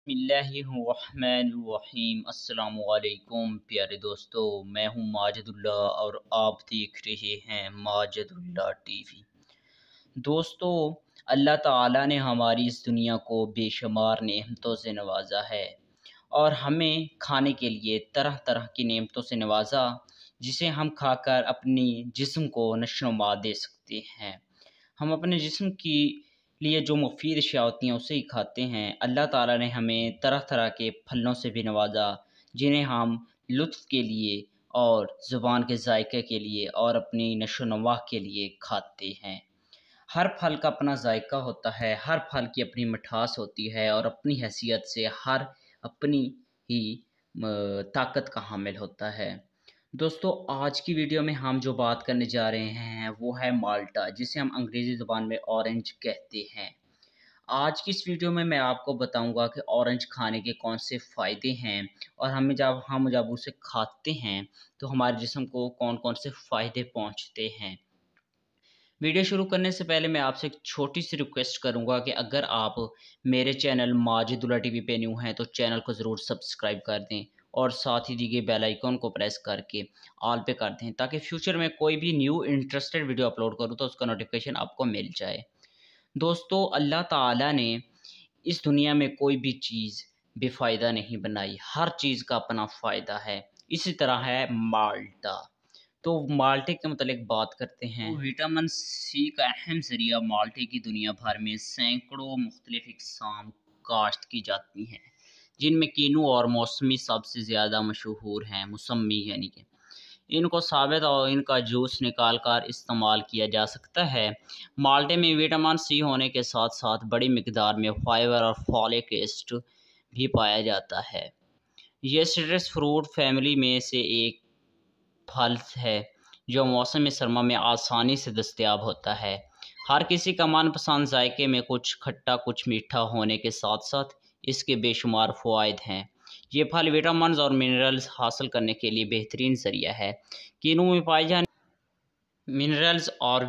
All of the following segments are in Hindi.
बिस्मिल्लाहिर्रहमानिर्रहीम। अस्सलामुअलैकुम प्यारे दोस्तों, मैं हूं माजिदुल्लाह और आप देख रहे हैं माजिदुल्लाह टीवी। दोस्तों, अल्लाह ताला ने हमारी इस दुनिया को बेशुमार नेमतों से नवाजा है और हमें खाने के लिए तरह तरह की नेमतों से नवाजा, जिसे हम खाकर अपनी जिस्म को नशोनुमा दे सकते हैं। हम अपने जिस्म की लिए जो मुफ़ीद अशिया होती हैं उसे ही खाते हैं। अल्लाह ताला ने हमें तरह-तरह के फलों से भी नवाज़ा, जिन्हें हम लुत्फ़ के लिए और ज़ुबान के ज़ायक़े के लिए और अपनी नशो-नुमा के लिए खाते हैं। हर फल का अपना ज़ायक़ा होता है, हर फल की अपनी मिठास होती है और अपनी हैसियत से हर अपनी ही ताकत का हामिल होता है। दोस्तों, आज की वीडियो में हम जो बात करने जा रहे हैं वो है माल्टा, जिसे हम अंग्रेज़ी ज़ुबान में ऑरेंज कहते हैं। आज की इस वीडियो में मैं आपको बताऊंगा कि ऑरेंज खाने के कौन से फ़ायदे हैं और हम जब उसे खाते हैं तो हमारे जिस्म को कौन-कौन से फ़ायदे पहुंचते हैं। वीडियो शुरू करने से पहले मैं आपसे एक छोटी सी रिक्वेस्ट करूंगा कि अगर आप मेरे चैनल माजिदुल्लाह टीवी पे न्यू हैं तो चैनल को ज़रूर सब्सक्राइब कर दें और साथ ही दी गई बेल आइकन को प्रेस करके ऑल पे कर दें, ताकि फ्यूचर में कोई भी न्यू इंटरेस्टेड वीडियो अपलोड करूं तो उसका नोटिफिकेशन आपको मिल जाए। दोस्तों, अल्लाह ताला ने इस दुनिया में कोई भी चीज़ बेफ़ायदा नहीं बनाई, हर चीज़ का अपना फ़ायदा है। इसी तरह है माल्टा। तो माल्टे के मतलब बात करते हैं। तो विटामिन सी का अहम ज़रिया माल्टे की दुनिया भर में सैकड़ों मुख्तलिफ इक़साम काश्त की जाती हैं, जिनमें किनू और मौसमी सबसे ज़्यादा मशहूर हैं। मौसमी यानी कि इनको साबित और इनका जूस निकाल कर इस्तेमाल किया जा सकता है। माल्टे में विटामिन सी होने के साथ साथ बड़ी मिकदार में फाइबर और फॉलिक एसिड भी पाया जाता है। ये सिट्रस फ्रूट फैमिली में से एक फल है जो मौसम सरमा में आसानी से दस्तयाब होता है। हर किसी का मनपसंद जायके में कुछ खट्टा कुछ मीठा होने के साथ साथ इसके बेशुमार फ़वाइद हैं। ये फल विटामिन और मिनरल्स हासिल करने के लिए बेहतरीन ज़रिया है। किनू में पाए जाने मिनरल्स और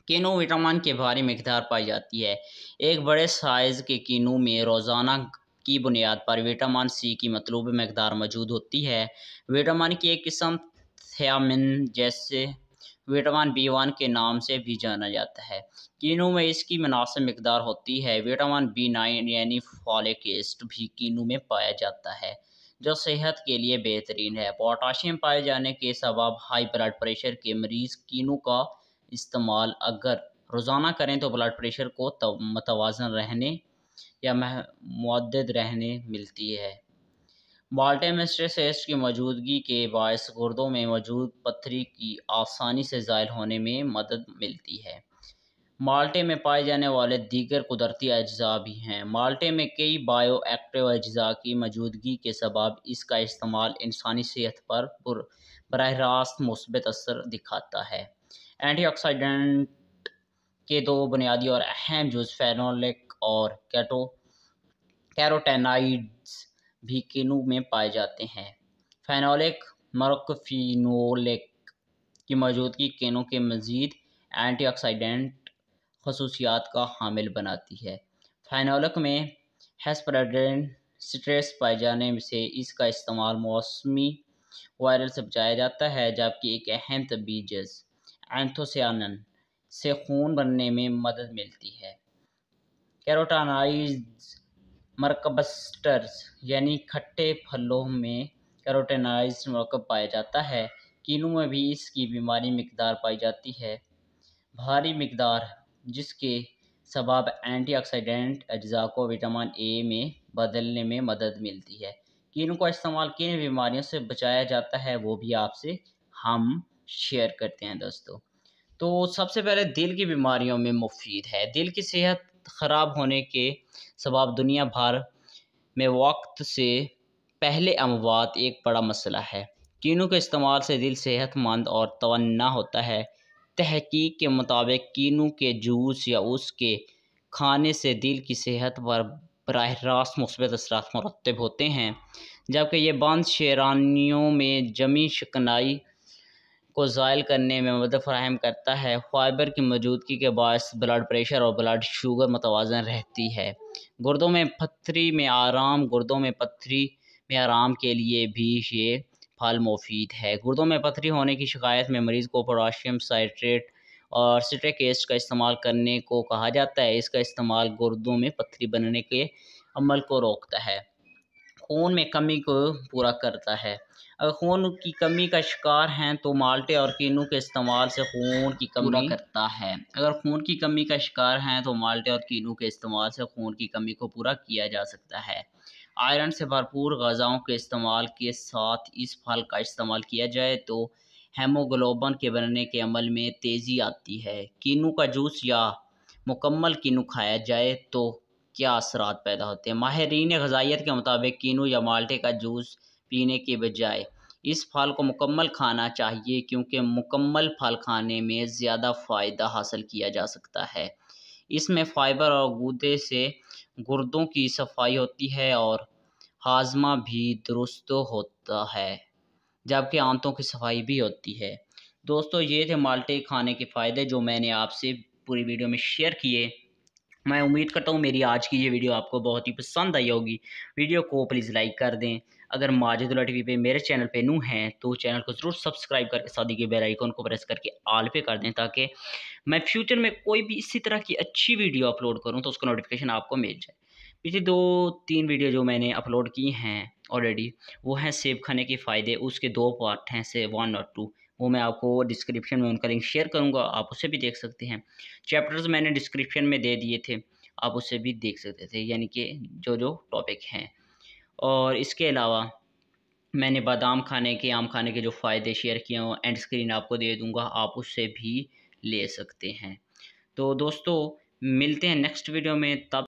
किनू विटामिन के भारी मिकदार पाई जाती है। एक बड़े साइज़ के किनू में रोज़ाना की बुनियाद पर विटामिन सी की मतलूब मकदार मौजूद होती है। विटामिन की एक किस्म थियामिन, जैसे विटामिन B1 के नाम से भी जाना जाता है, किनू में इसकी मुनासिब मकदार होती है। विटामिन B9 यानी फॉलिक एसिड भी किनू में पाया जाता है, जो सेहत के लिए बेहतरीन है। पोटाशियम पाए जाने के सबब हाई ब्लड प्रेशर के मरीज़ किनू का इस्तेमाल अगर रोज़ाना करें तो ब्लड प्रेशर को मतवाज़न रहने या मुअद्दद रहने मिलती है। माल्टे में स्ट्रेस एसिड की मौजूदगी के बायस गुर्दों में मौजूद पत्थरी की आसानी से ज़ायल होने में मदद मिलती है। माल्टे में पाए जाने वाले दीगर कुदरती अज्जा भी हैं। माल्टे में कई बायो एक्टिव अज्जा की मौजूदगी के सबब इसका इस्तेमाल इंसानी सेहत पर बराह रास्त मुस्बत असर दिखाता है। एंटीऑक्सीडेंट के दो बुनियादी और अहम जुज़ फेनोलिक और कैरोटेनॉइड्स भी किनू में पाए जाते हैं। फेनोलिक मरक्फिनोलिक की मौजूदगी किनू के मज़ीद एंटीऑक्सीडेंट खसूसियात का हामिल बनाती है। फेनोलिक में हेस्परेडिन स्ट्रेस पाए जाने से इसका इस्तेमाल मौसमी वायरल से बचाया जाता है, जबकि एक अहम तबी जज़ एंथोसियानिन से खून बनने में मदद मिलती है। कैरोटेनॉइड्स मरकबस्टर्स यानी खट्टे फलों में कैरोटेनॉइड्स मरकब पाया जाता है। किनू में भी इसकी बीमारी मिकदार पाई जाती है, भारी मिकदार, जिसके सबब एंटीऑक्सीडेंट अज्जा को विटामिन ए में बदलने में मदद मिलती है। किनू का इस्तेमाल किन बीमारियों से बचाया जाता है वो भी आपसे हम शेयर करते हैं दोस्तों। तो सबसे पहले दिल की बीमारियों में मुफीद है। दिल की सेहत ख़राब होने के सबब दुनिया भर में वक्त से पहले अमवात एक बड़ा मसला है। किनू के इस्तेमाल से दिल सेहतमंद और तवन्ना होता है। तहकीक के मुताबिक किनू के जूस या उसके खाने से दिल की सेहत पर बराह रास्त मुस्बत असरात मुरतब होते हैं, जबकि ये बंद शेरानियों में जमी शिकनाई को ज़ायल करने में मदद फ़राहम करता है। फाइबर की मौजूदगी के बायस ब्लड प्रेशर और ब्लड शुगर मुतवाज़न रहती है। गुर्दों में पथरी में आराम के लिए भी ये फल मुफीद है। गुर्दों में पथरी होने की शिकायत में मरीज़ को पोटाशियम साइट्रेट और सिट्रिक एसिड का इस्तेमाल करने को कहा जाता है। इसका इस्तेमाल गुर्दों में पथरी बनने के अमल को रोकता है। खून में कमी को पूरा करता है। अगर खून की कमी का शिकार हैं तो माल्टे और कीनू के इस्तेमाल से खून की कमी पूरा करता है। अगर खून की कमी का शिकार हैं तो माल्टे और कीनू के इस्तेमाल से खून की कमी को पूरा किया जा सकता है। आयरन से भरपूर ग़िज़ाओं के इस्तेमाल के साथ इस फल का इस्तेमाल किया जाए तो हेमोग्लोबिन के बनने के अमल में तेज़ी आती है। कीनू का जूस या मुकम्मल कीनू खाया जाए तो क्या असरात पैदा होते हैं। माहिरीन ग़िज़ाइयत के मुताबिक कीनू या माल्टे का जूस पीने के बजाय इस फल को मुकम्मल खाना चाहिए, क्योंकि मुकम्मल फल खाने में ज़्यादा फ़ायदा हासिल किया जा सकता है। इसमें फ़ाइबर और गूदे से गुर्दों की सफाई होती है और हाजमा भी दुरुस्त होता है, जबकि आंतों की सफाई भी होती है। दोस्तों, ये थे माल्टे खाने के फ़ायदे जो मैंने आपसे पूरी वीडियो में शेयर किए। मैं उम्मीद करता हूँ मेरी आज की ये वीडियो आपको बहुत ही पसंद आई होगी। वीडियो को प्लीज़ लाइक कर दें। अगर माजिदुल्लाह टीवी पे मेरे चैनल पे न्यू हैं तो चैनल को ज़रूर सब्सक्राइब करके साथ ही के बेल आइकन को प्रेस करके ऑल पे कर दें, ताकि मैं फ्यूचर में कोई भी इसी तरह की अच्छी वीडियो अपलोड करूँ तो उसका नोटिफिकेशन आपको मिल जाए। पिछली 2-3 वीडियो जो मैंने अपलोड की हैं ऑलरेडी, वो हैं सेब खाने के फ़ायदे। उसके 2 पार्ट हैं, से 1 और 2। वो मैं आपको डिस्क्रिप्शन में उनका लिंक शेयर करूँगा, आप उसे भी देख सकते हैं। चैप्टर्स मैंने डिस्क्रिप्शन में दे दिए थे, आप उसे भी देख सकते थे, यानी कि जो टॉपिक हैं। और इसके अलावा मैंने बादाम खाने के, आम खाने के जो फ़ायदे शेयर किए हों, एंड स्क्रीन आपको दे दूँगा, आप उससे भी ले सकते हैं। तो दोस्तों, मिलते हैं नेक्स्ट वीडियो में, तब